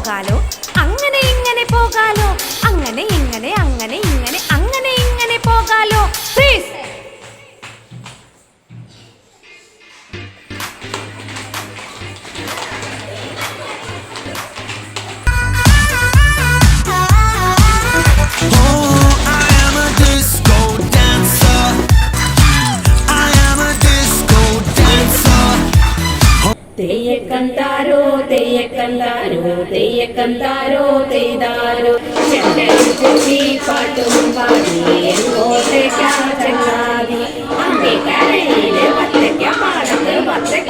പോകാലോ, അങ്ങനെ ഇങ്ങനെ പോകാലോ, അങ്ങനെ ഇങ്ങനെ അങ്ങനെ ഇങ്ങനെ അങ്ങനെ ഇങ്ങനെ പോകാലോ. പ്ലീസ്. തെയ്യക്കന്താരോ തെയ്യക്കന്താരോ തെയ്യക്കന്താരോ തെയ്താരോ ചെണ്ടി പാട്ടും പാടി എങ്ങോട്ടേക്കാ ചങ്ങാതി അമ്മേ കരയില് വത്തയ്ക്ക പാടത്ത് വത്തയ്ക്ക